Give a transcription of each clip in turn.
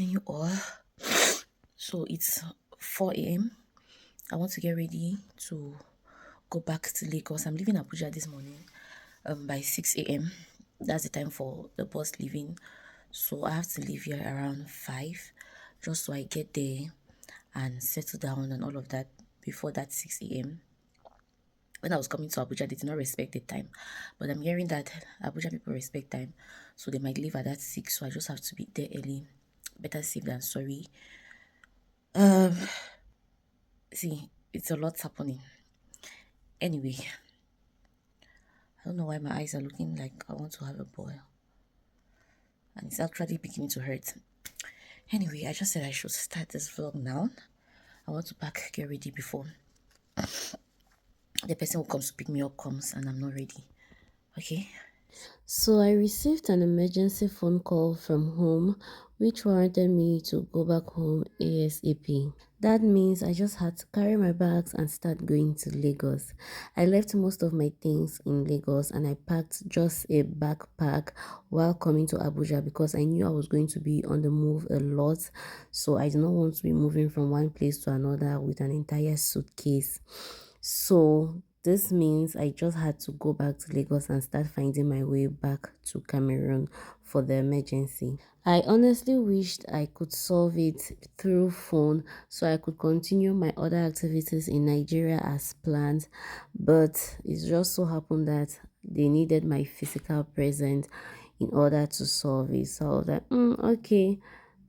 morning, you all. So it's 4 a.m. I want to get ready to go back to Lagos. I'm leaving Abuja this morning by 6 a.m. That's the time for the bus leaving. So I have to leave here around 5 just so I get there and settle down and all of that before that 6 a.m. When I was coming to Abuja, they did not respect the time. But I'm hearing that Abuja people respect time. So they might leave at that 6. So I just have to be there early. Better safe than sorry. See, it's a lot happening. Anyway, I don't know why my eyes are looking like I want to have a boil. And it's actually beginning to hurt. Anyway, I just said I should start this vlog now. I want to pack, get ready before the person who comes to pick me up comes and I'm not ready. Okay? So I received an emergency phone call from home which warranted me to go back home ASAP. That means I just had to carry my bags and start going to Lagos. I left most of my things in Lagos and I packed just a backpack while coming to Abuja because I knew I was going to be on the move a lot. So I did not want to be moving from one place to another with an entire suitcase. So this means I just had to go back to Lagos and start finding my way back to Cameroon for the emergency. I honestly wished I could solve it through phone so I could continue my other activities in Nigeria as planned, but it just so happened that they needed my physical presence in order to solve it. So I was like, okay,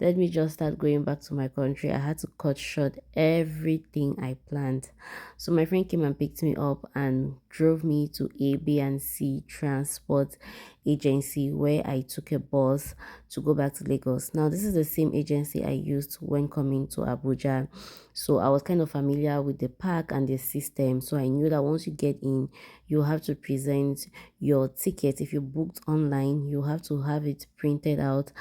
let me just start going back to my country. I had to cut short everything I planned. So my friend came and picked me up and drove me to A, B, and C transport agency where I took a bus to go back to Lagos. Now, this is the same agency I used when coming to Abuja. So I was kind of familiar with the park and the system. So I knew that once you get in, you have to present your ticket. If you booked online, you have to have it printed out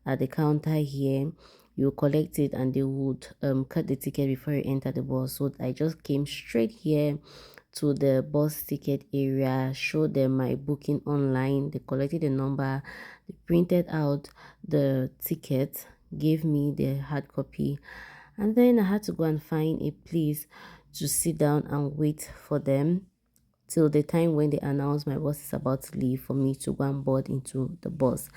at the counter here. You collect it and they would cut the ticket before you enter the bus. So I just came straight here to the bus ticket area, showed them my booking online. They collected the number, they printed out the ticket, gave me the hard copy, and then I had to go and find a place to sit down and wait for them till the time when they announce my bus is about to leave for me to go and board into the bus.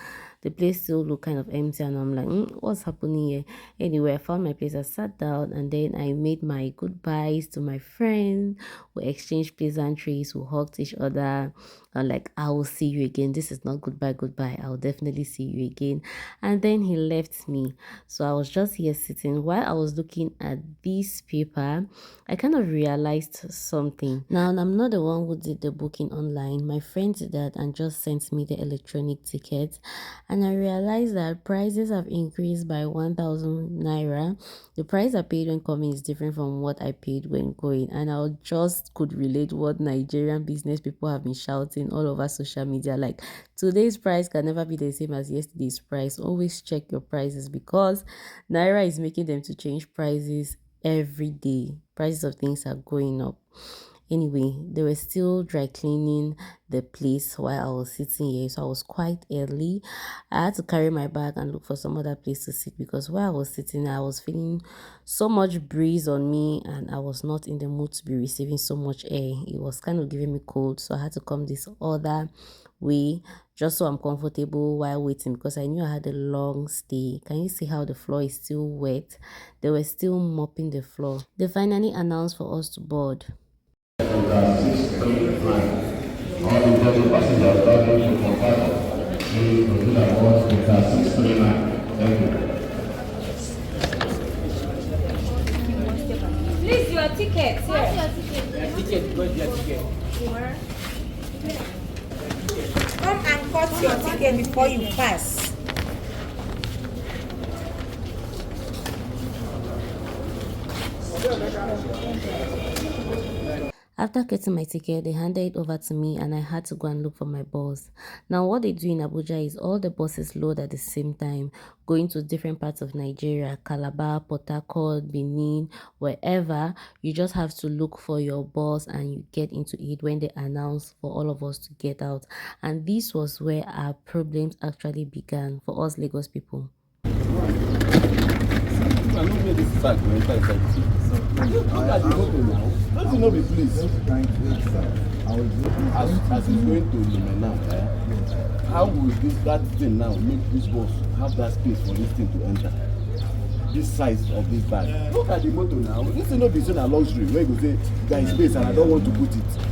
The place still looked kind of empty and I'm like, what's happening here? Anyway, I found my place, I sat down and then I made my goodbyes to my friend. We exchanged pleasantries, we hugged each other and like, I will see you again. This is not goodbye, I'll definitely see you again. And then he left me. So I was just here sitting. While I was looking at this paper, I kind of realized something. Now, I'm not the one who did the booking online. My friend did that and just sent me the electronic ticket. And I realized that prices have increased by 1,000 naira. The price I paid when coming is different from what I paid when going. And I just could relate what Nigerian business people have been shouting all over social media. Like, today's price can never be the same as yesterday's price. Always check your prices because Naira is making them to change prices every day. Prices of things are going up. Anyway, they were still dry cleaning the place while I was sitting here, so I was quite early. I had to carry my bag and look for some other place to sit because while I was sitting, I was feeling so much breeze on me and I was not in the mood to be receiving so much air. It was kind of giving me cold, so I had to come this other way just so I'm comfortable while waiting because I knew I had a long stay. Can you see how the floor is still wet? They were still mopping the floor. They finally announced for us to board. All the passengers traveling to Compile, please proceed aboard the 639. Thank you. Please, your ticket. What's your ticket? Ticket, where's your ticket? Come and cut your ticket before you pass. After getting my ticket, they handed it over to me and I had to go and look for my bus. Now, what they do in Abuja is all the buses load at the same time, going to different parts of Nigeria, Calabar, Port Harcourt, Benin, wherever. You just have to look for your bus and you get into it when they announce for all of us to get out. And this was where our problems actually began for us Lagos people. carry this bag to enter inside the city. Look at the motor now. Don't you know the place? As he's going to Lumena, how will that thing now make this bus have that space for this thing to enter? This size of this bag. Look at the motor now. This thing not be so a luxury where you go say there is space and I don't want to put it.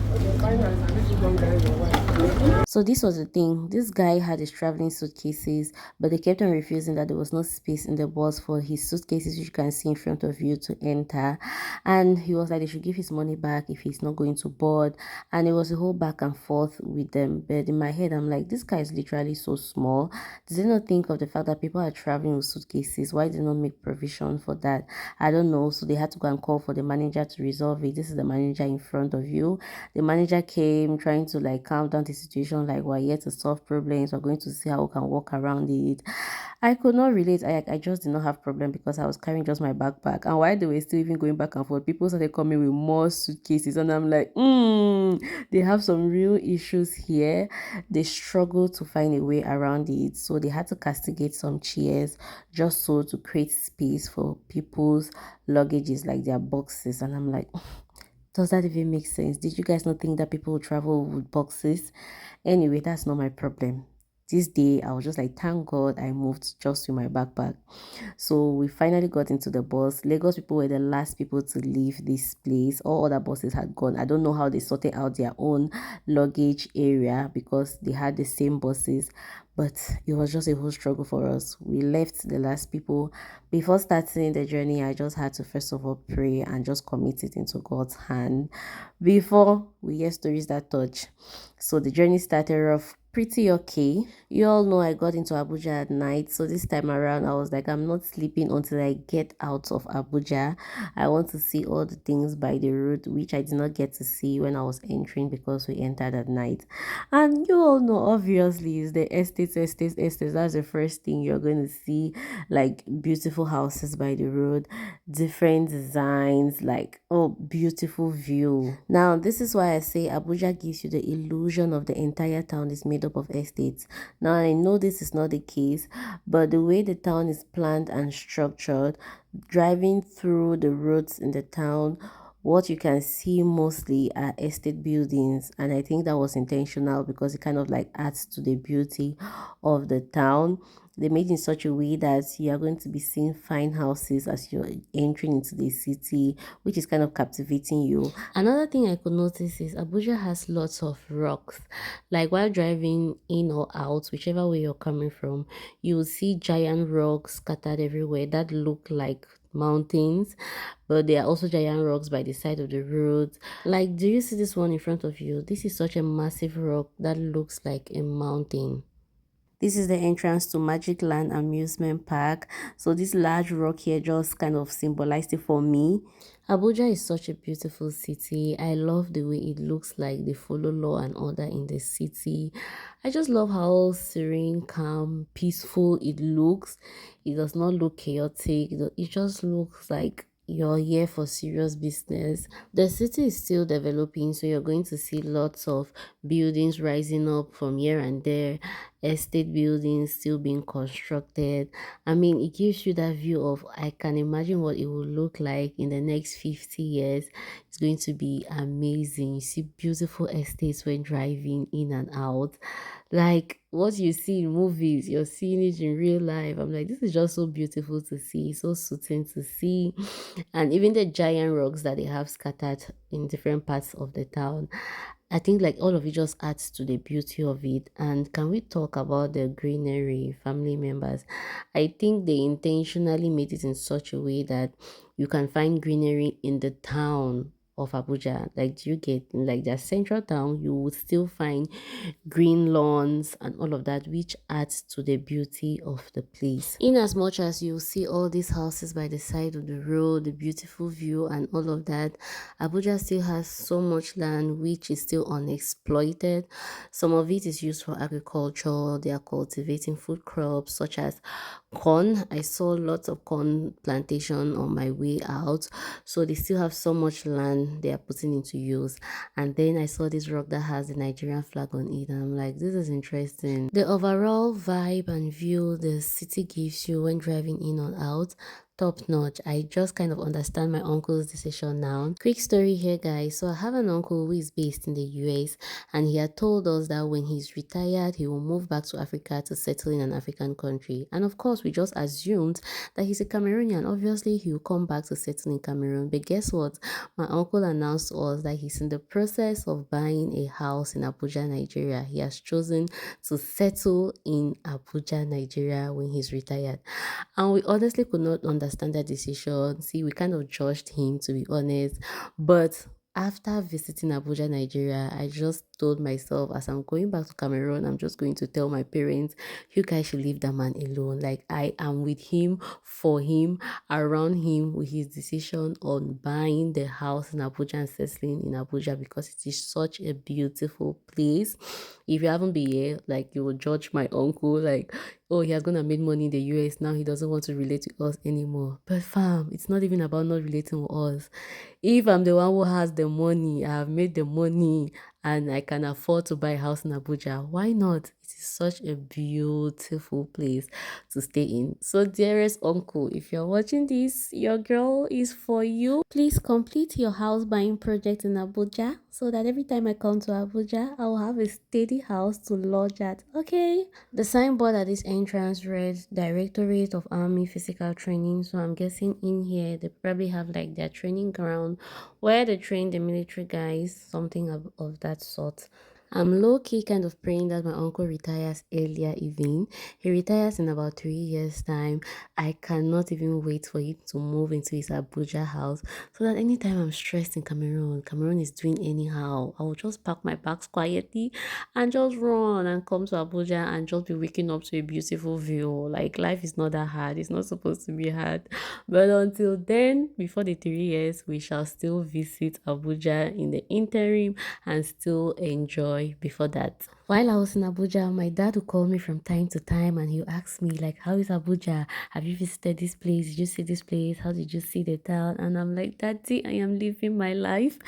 So this was the thing. This guy had his traveling suitcases, but they kept on refusing that there was no space in the bus for his suitcases, which you can see in front of you, to enter. And he was like, they should give his money back if he's not going to board. And it was a whole back and forth with them. But in my head, I'm like, this guy is literally so small. Did they not think of the fact that people are traveling with suitcases? Why did they not make provision for that? I don't know. So they had to go and call for the manager to resolve it. This is the manager in front of you. The manager came trying to like calm down the situation, like we're here to solve problems, we're going to see how we can work around it. I could not relate. I just did not have problem because I was carrying just my backpack. And while they were still even going back and forth, people started coming with more suitcases. And I'm like, they have some real issues here. They struggle to find a way around it. So they had to castigate some chairs just so to create space for people's luggages, like their boxes. And I'm like, does that even make sense? Did you guys not think that people will travel with boxes? Anyway, that's not my problem. This day, I was just like, thank God I moved just with my backpack. So we finally got into the bus. Lagos people were the last people to leave this place. All other buses had gone. I don't know how they sorted out their own luggage area because they had the same buses. But it was just a whole struggle for us. We left the last people. Before starting the journey, I just had to first of all pray and just commit it into God's hand before we hear stories that touch. So the journey started off pretty okay. You all know I got into Abuja at night, so this time around I was like, I'm not sleeping until I get out of Abuja. I want to see all the things by the road, which I did not get to see when I was entering because we entered at night. And you all know, obviously, is the estates. That's the first thing you're going to see, like beautiful houses by the road, different designs, like, oh, beautiful view. Now, this is why I say Abuja gives you the illusion of the entire town is made up of estates. Now, I know this is not the case, but the way the town is planned and structured, driving through the roads in the town, what you can see mostly are estate buildings, and I think that was intentional because it kind of like adds to the beauty of the town. They made in such a way that you are going to be seeing fine houses as you're entering into the city, which is kind of captivating you. Another thing I could notice is Abuja has lots of rocks. Like while driving in or out, whichever way you're coming from, you will see giant rocks scattered everywhere that look like mountains, but there are also giant rocks by the side of the road. Like, do you see this one in front of you? This is such a massive rock that looks like a mountain. This is the entrance to Magic Land Amusement Park. So this large rock here just kind of symbolized it for me. Abuja is such a beautiful city. I love the way it looks like they follow law and order in the city. I just love how serene, calm, peaceful it looks. It does not look chaotic. It just looks like you're here for serious business. The city is still developing, so you're going to see lots of buildings rising up from here and there, estate buildings still being constructed. I mean, it gives you that view of, I can imagine what it will look like in the next 50 years. It's going to be amazing. You see beautiful estates when driving in and out. Like what you see in movies, you're seeing it in real life. I'm like, this is just so beautiful to see, so soothing to see. And even the giant rocks that they have scattered in different parts of the town, I think like all of it just adds to the beauty of it. And can we talk about the greenery, family members? I think they intentionally made it in such a way that you can find greenery in the town of Abuja. Like, do you get like their central town? You would still find green lawns and all of that, which adds to the beauty of the place. In as much as you see all these houses by the side of the road, the beautiful view and all of that, Abuja still has so much land which is still unexploited. Some of it is used for agriculture. They are cultivating food crops such as corn. I saw lots of corn plantation on my way out, so they still have so much land they are putting into use. And then I saw this rock that has the Nigerian flag on it, and I'm like, this is interesting. The overall vibe and view the city gives you when driving in or out, top notch. I just kind of understand my uncle's decision now. Quick story here, guys. So I have an uncle who is based in the US, and he had told us that when he's retired, he will move back to Africa to settle in an African country. And of course, we just assumed that he's a Cameroonian. Obviously, he will come back to settle in Cameroon. But guess what? My uncle announced to us that he's in the process of buying a house in Abuja, Nigeria. He has chosen to settle in Abuja, Nigeria when he's retired. And we honestly could not understand that decision. See, we kind of judged him, to be honest. But after visiting Abuja, Nigeria, I just told myself, as I'm going back to Cameroon, I'm just going to tell my parents, you guys should leave that man alone. Like, I am with him, for him, around him, with his decision on buying the house in Abuja and settling in Abuja, because it is such a beautiful place. If you haven't been here, like, you will judge my uncle, like, oh, he has gonna make money in the US, now he doesn't want to relate to us anymore. But fam, it's not even about not relating with us. If I'm the one who has the money, I have made the money, and I can afford to buy a house in Abuja, why not? It is such a beautiful place to stay in. So dearest uncle, if you're watching this, your girl is for you. Please complete your house buying project in Abuja, so that every time I come to Abuja, I'll have a steady house to lodge at. Okay? The signboard at this entrance read Directorate of Army Physical Training. So I'm guessing in here they probably have like their training ground where they train the military guys, something of that sort. I'm low-key kind of praying that my uncle retires earlier even. He retires in about 3 years' time. I cannot even wait for him to move into his Abuja house, so that anytime I'm stressed in Cameroon is doing anyhow, I will just pack my bags quietly and just run and come to Abuja and just be waking up to a beautiful view. Like, life is not that hard. It's not supposed to be hard. But until then, before the 3 years, we shall still visit Abuja in the interim and still enjoy before that. While I was in Abuja, my dad would call me from time to time and he'll ask me, like, how is Abuja? Have you visited this place? Did you see this place? How did you see the town? And I'm like, Daddy, I am living my life.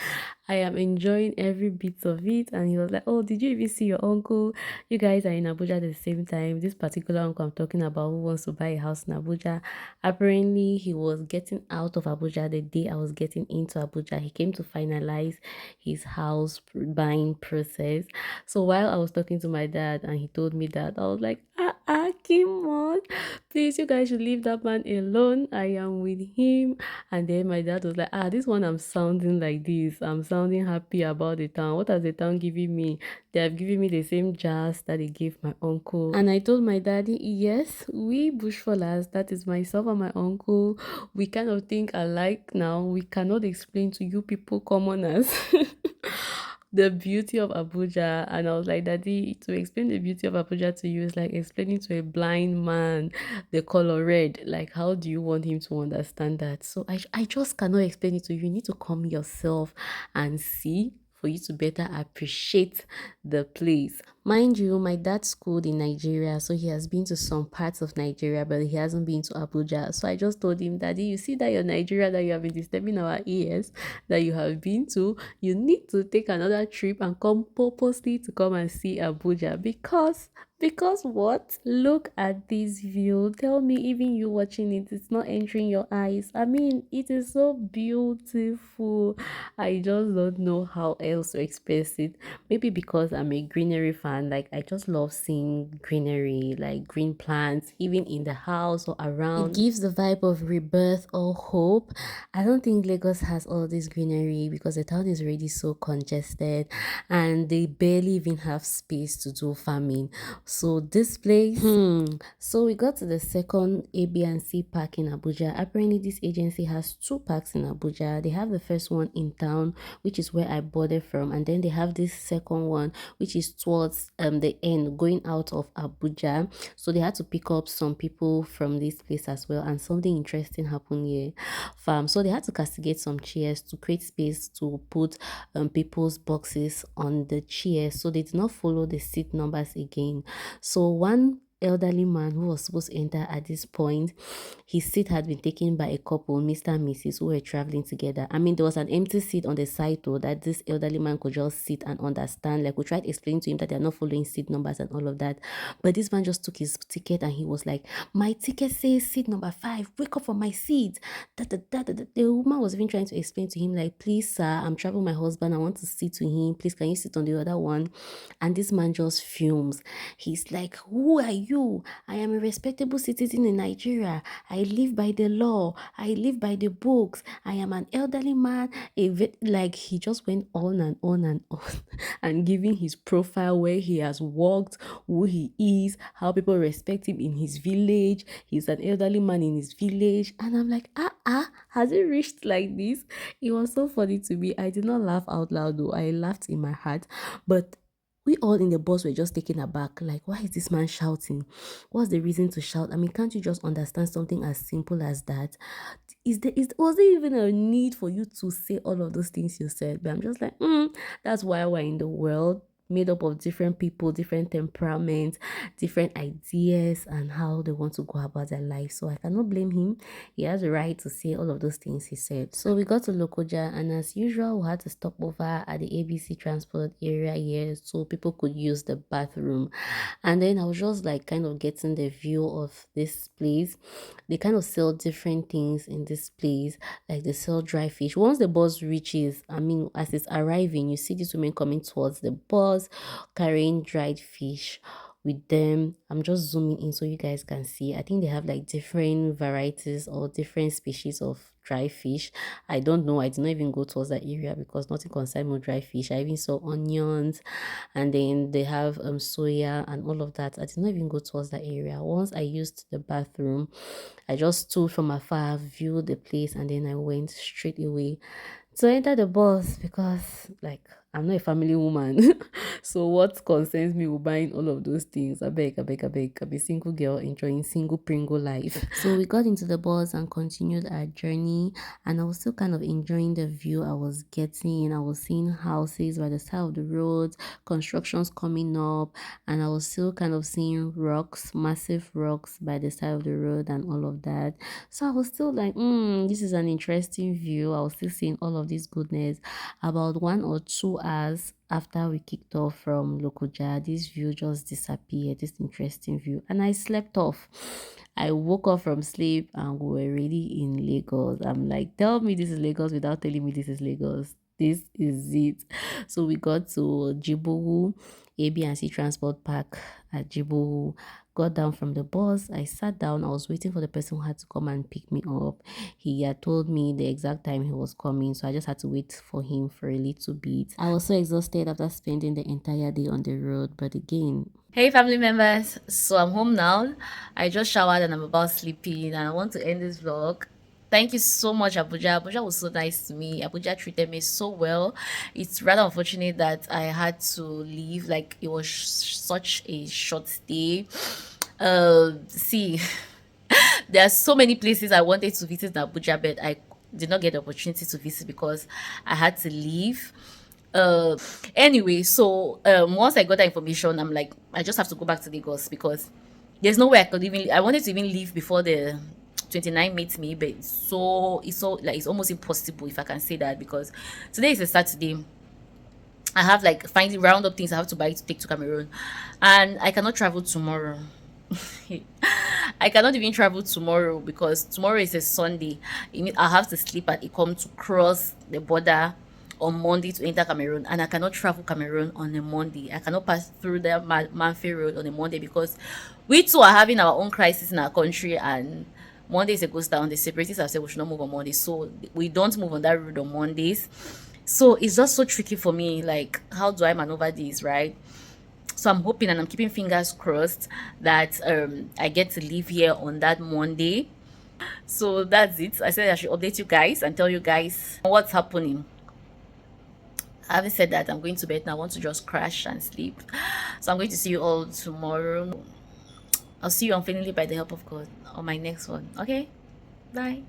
I am enjoying every bit of it. And he was like, oh, did you even see your uncle? You guys are in Abuja at the same time. This particular uncle I'm talking about, who wants to buy a house in Abuja, apparently he was getting out of Abuja the day I was getting into Abuja. He came to finalize his house buying process. So while I was talking to my dad and he told me that, I was like, Kimon, please, you guys should leave that man alone. I am with him. And then my dad was like, this one I'm sounding like this. I'm sounding happy about the town. What has the town given me? They have given me the same jazz that they gave my uncle. And I told my daddy, yes, we bushfallers, that is myself and my uncle, we kind of think alike now. We cannot explain to you people commoners the beauty of Abuja. And I was like, Daddy, to explain the beauty of Abuja to you is like explaining to a blind man the color red. Like, how do you want him to understand that? So I just cannot explain it to you. You need to come yourself and see, for you to better appreciate the place. Mind you, my dad schooled in Nigeria, so he has been to some parts of Nigeria, but he hasn't been to Abuja. So I just told him, Daddy, you see that your Nigeria that you have been disturbing our ears, that you have been to, you need to take another trip and come purposely to come and see Abuja, because what? Look at this view. Tell me, even you watching it, it's not entering your eyes. I mean, it is so beautiful. I just don't know how else to express it. Maybe because I'm a greenery fan. Like, I just love seeing greenery, like green plants, even in the house or around. It gives the vibe of rebirth or hope. I don't think Lagos has all this greenery because the town is already so congested and they barely even have space to do farming. So this place, so we got to the second A, B, and C park in Abuja. Apparently, this agency has two parks in Abuja. They have the first one in town, which is where I boarded from, and then they have this second one, which is towards the end, going out of Abuja. So they had to pick up some people from this place as well, and something interesting happened here, fam. So they had to castigate some chairs to create space to put people's boxes on the chairs, so they did not follow the seat numbers again. So one elderly man who was supposed to enter at this point. His seat had been taken by a couple, Mr. and Mrs., who were traveling together. I mean, there was an empty seat on the side though that this elderly man could just sit and understand. Like, we tried explaining to him that they're not following seat numbers and all of that. But this man just took his ticket and he was like, my ticket says seat number 5. Wake up from my seat. The woman was even trying to explain to him, like, please, sir, I'm traveling with my husband. I want to sit to him. Please, can you sit on the other one? And this man just fumes. He's like, who are you? I am a respectable citizen in Nigeria. I live by the law. I live by the books. I am an elderly man. Like, he just went on and on and on and giving his profile, where he has worked, who he is, how people respect him in his village. He's an elderly man in his village. And I'm like, has it reached like this? It was so funny to me. I did not laugh out loud though. I laughed in my heart. But we all in the bus were just taken aback. Like, why is this man shouting? What's the reason to shout? I mean, can't you just understand something as simple as that? Was there even a need for you to say all of those things you said? But I'm just like, that's why we're in the world made up of different people, different temperaments, different ideas, and how they want to go about their life. So I cannot blame him. He has a right to say all of those things he said. So we got to Lokoja, and as usual, we had to stop over at the ABC transport area here so people could use the bathroom. And then I was just like kind of getting the view of this place. They kind of sell different things in this place, like they sell dry fish. Once the bus reaches, I mean, as it's arriving, you see these women coming towards the bus carrying dried fish with them. I'm just zooming in so you guys can see. I think they have like different varieties or different species of dry fish. I don't know. I did not even go towards that area because nothing concerned me with dry fish. I even saw onions, and then they have soya and all of that. I did not even go towards that area. Once I used the bathroom, I just stood from afar, viewed the place, and then I went straight away to enter the bus because, like, I'm not a family woman. So what concerns me with buying all of those things? I beg, I beg, I beg. I'm a single girl enjoying single Pringle life. So we got into the bus and continued our journey, and I was still kind of enjoying the view I was getting. I was seeing houses by the side of the road, constructions coming up, and I was still kind of seeing rocks, massive rocks by the side of the road and all of that. So I was still like, this is an interesting view. I was still seeing all of this goodness. About 1 or 2 hours after we kicked off from Lokoja, this view just disappeared, this interesting view, and I slept off. I woke up from sleep and we were already in Lagos. I'm like, tell me this is Lagos without telling me this is Lagos. This is it. So we got to Jibowu, A&C Transport Park at Jibowu. Got down from the bus. I sat down. I was waiting for the person who had to come and pick me up. He had told me the exact time he was coming, so I just had to wait for him for a little bit. I was so exhausted after spending the entire day on the road, but again, Hey family members, so I'm home now. I just showered and I'm about sleeping, and I want to end this vlog. Thank you so much, Abuja. Abuja was so nice to me. Abuja treated me so well. It's rather unfortunate that I had to leave. Like, it was such a short stay. See, there are so many places I wanted to visit in Abuja, but I did not get the opportunity to visit because I had to leave. Anyway, so once I got that information, I'm like, I just have to go back to Lagos because there's no way I could even, I wanted to even leave before the 29 meets me, but it's so like it's almost impossible, if I can say that, because today is a Saturday. I have like finding round up things I have to buy to take to Cameroon, and I cannot travel tomorrow. I cannot even travel tomorrow because tomorrow is a Sunday. It means I have to sleep at Ikom to cross the border on Monday to enter Cameroon, and I cannot travel Cameroon on a Monday. I cannot pass through the Manfe Road on a Monday because we too are having our own crisis in our country, and Monday is a ghost town. The separatists have said we should not move on Monday, so we don't move on that road on Mondays. So it's just so tricky for me. Like, how do I maneuver this, right? So I'm hoping and I'm keeping fingers crossed that I get to leave here on that Monday. So that's it. I said I should update you guys and tell you guys what's happening. Having said that, I'm going to bed now. I want to just crash and sleep. So I'm going to see you all tomorrow. I'll see you unfailingly by the help of God on my next one. Okay? Bye.